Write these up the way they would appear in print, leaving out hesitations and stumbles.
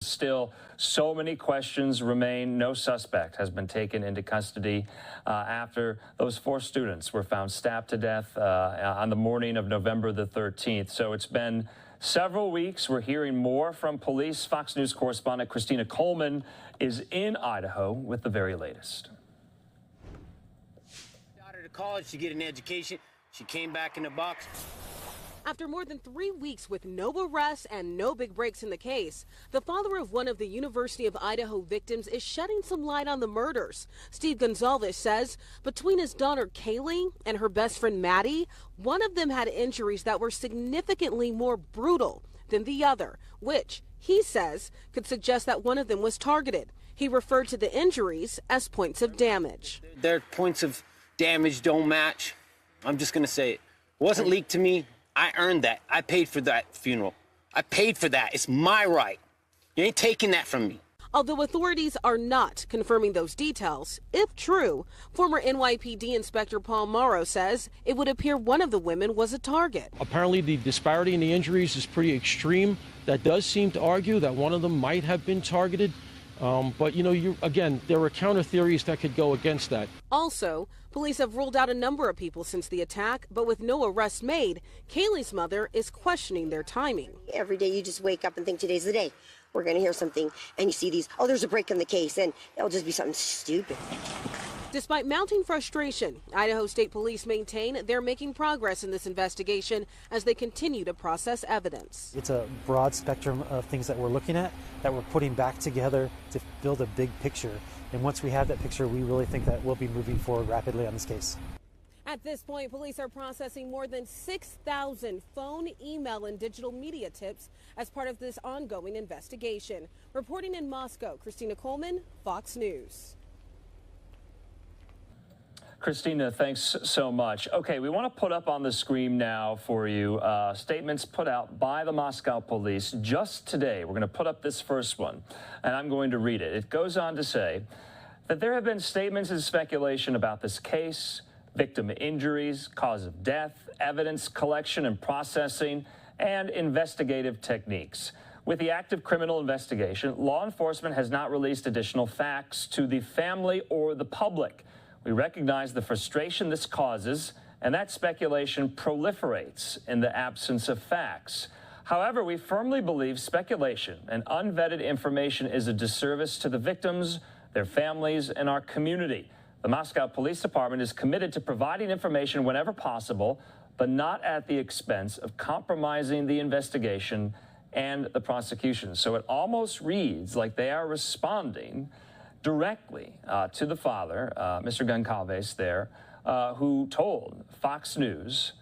Still, so many questions remain. No suspect has been taken into custody after those 4 students were found stabbed to death on the morning of November the 13th. So it's been several weeks. We're hearing more from police. Fox News correspondent Christina Coleman is in Idaho with the very latest. Daughter to college to get an education. She came back in the box. After more than 3 weeks with no arrests and no big breaks in the case, the father of one of the University of Idaho victims is shedding some light on the murders. Steve Goncalves says between his daughter Kaylee and her best friend Maddie, one of them had injuries that were significantly more brutal than the other, which he says could suggest that one of them was targeted. He referred to the injuries as points of damage. Their points of damage don't match. I'm just going to say it. It wasn't leaked to me. I earned that. I paid for that funeral. I paid for that. It's my right. You ain't taking that from me. Although authorities are not confirming those details, if true, former NYPD Inspector Paul Morrow says it would appear one of the women was a target. Apparently the disparity in the injuries is pretty extreme. That does seem to argue that one of them might have been targeted. But, you know, again, there are counter theories that could go against that. Also, police have ruled out a number of people since the attack, but with no arrests made, Kaylee's mother is questioning their timing. Every day you just wake up and think today's the day. We're going to hear something, and you see these, oh, there's a break in the case, and it'll just be something stupid. Despite mounting frustration, Idaho State Police maintain they're making progress in this investigation as they continue to process evidence. It's a broad spectrum of things that we're looking at, that we're putting back together to build a big picture. And once we have that picture, we really think that we'll be moving forward rapidly on this case. At this point, police are processing more than 6,000 phone, email, and digital media tips as part of this ongoing investigation. Reporting in Moscow, Christina Coleman, Fox News. Christina, thanks so much. Okay, we want to put up on the screen now for you statements put out by the Moscow police just today. We're going to put up this first one, and I'm going to read it. It goes on to say that there have been statements and speculation about this case, victim injuries, cause of death, evidence collection and processing, and investigative techniques. With the active criminal investigation, law enforcement has not released additional facts to the family or the public. We recognize the frustration this causes, and that speculation proliferates in the absence of facts. However, we firmly believe speculation and unvetted information is a disservice to the victims, their families, and our community. The Moscow Police Department is committed to providing information whenever possible, but not at the expense of compromising the investigation and the prosecution. So it almost reads like they are responding directly to the father, Mr. Goncalves there, who told Fox News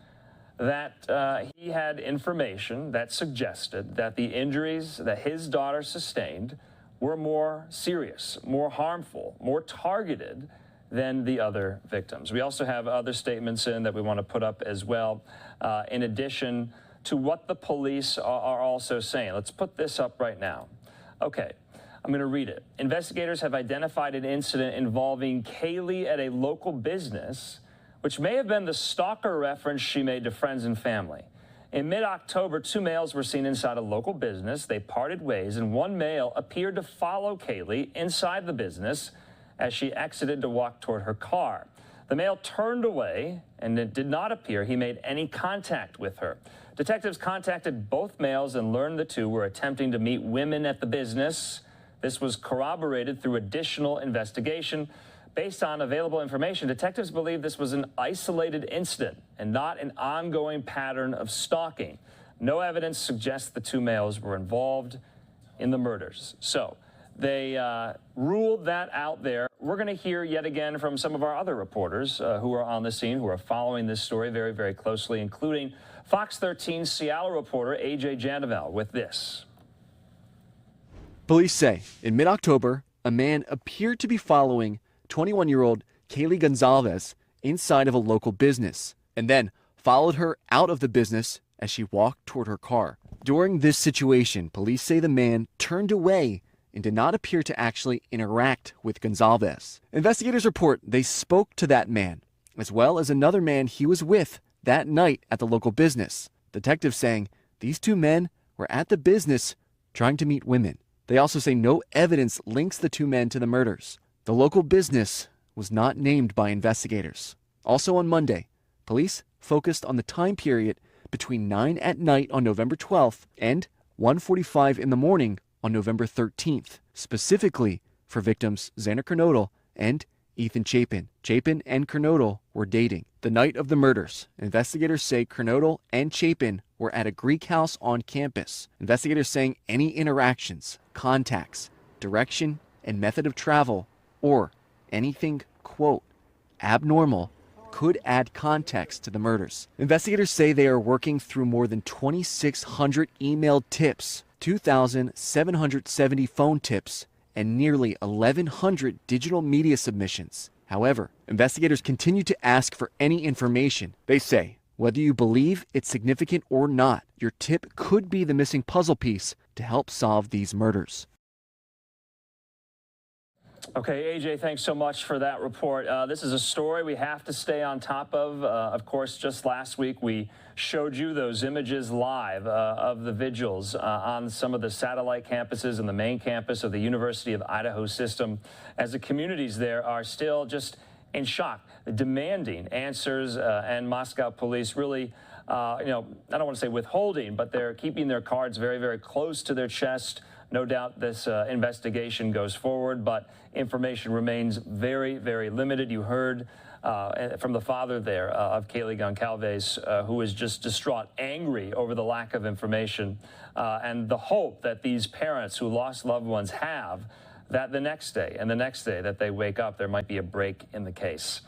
that he had information that suggested that the injuries that his daughter sustained were more serious, more harmful, more targeted than the other victims. We also have other statements in that we want to put up as well, in addition to what the police are also saying. Let's put this up right now. Okay. I'm going to read it. Investigators have identified an incident involving Kaylee at a local business, which may have been the stalker reference she made to friends and family. In mid-October, 2 males were seen inside a local business. They parted ways, and one male appeared to follow Kaylee inside the business as she exited to walk toward her car. The male turned away, and it did not appear he made any contact with her. Detectives contacted both males and learned the two were attempting to meet women at the business. This was corroborated through additional investigation. Based on available information, detectives believe this was an isolated incident and not an ongoing pattern of stalking. No evidence suggests the 2 males were involved in the murders. So they ruled that out there. We're going to hear yet again from some of our other reporters who are on the scene, who are following this story very, very closely, including Fox 13's Seattle reporter AJ Janavel with this. Police say in mid-October, a man appeared to be following 21-year-old Kaylee Goncalves inside of a local business and then followed her out of the business as she walked toward her car. During this situation, police say the man turned away and did not appear to actually interact with Goncalves. Investigators report they spoke to that man, as well as another man he was with that night at the local business. Detectives saying these 2 men were at the business trying to meet women. They also say no evidence links the two men to the murders. The local business was not named by investigators. Also on Monday, police focused on the time period between 9 at night on November 12th and 1:45 in the morning on November 13th, specifically for victims Xana Kernodle and Ethan Chapin. Chapin and Kernodle were dating. The night of the murders, investigators say Kernodle and Chapin were at a Greek house on campus. Investigators saying any interactions, contacts, direction, and method of travel, or anything, quote, abnormal, could add context to the murders. Investigators say they are working through more than 2,600 emailed tips, 2,770 phone tips, and nearly 1,100 digital media submissions. However, investigators continue to ask for any information. They say, whether you believe it's significant or not, your tip could be the missing puzzle piece to help solve these murders. Okay, AJ, thanks so much for that report. This is a story we have to stay on top of. Of course, just last week we showed you those images live of the vigils on some of the satellite campuses and the main campus of the University of Idaho system, as the communities there are still just in shock, demanding answers, and Moscow police really, I don't want to say withholding, but they're keeping their cards very, very close to their chest. No doubt this investigation goes forward, but information remains very, very limited. You heard from the father there of Kaylee Goncalves, who is just distraught, angry over the lack of information, and the hope that these parents who lost loved ones have that the next day and the next day that they wake up, there might be a break in the case.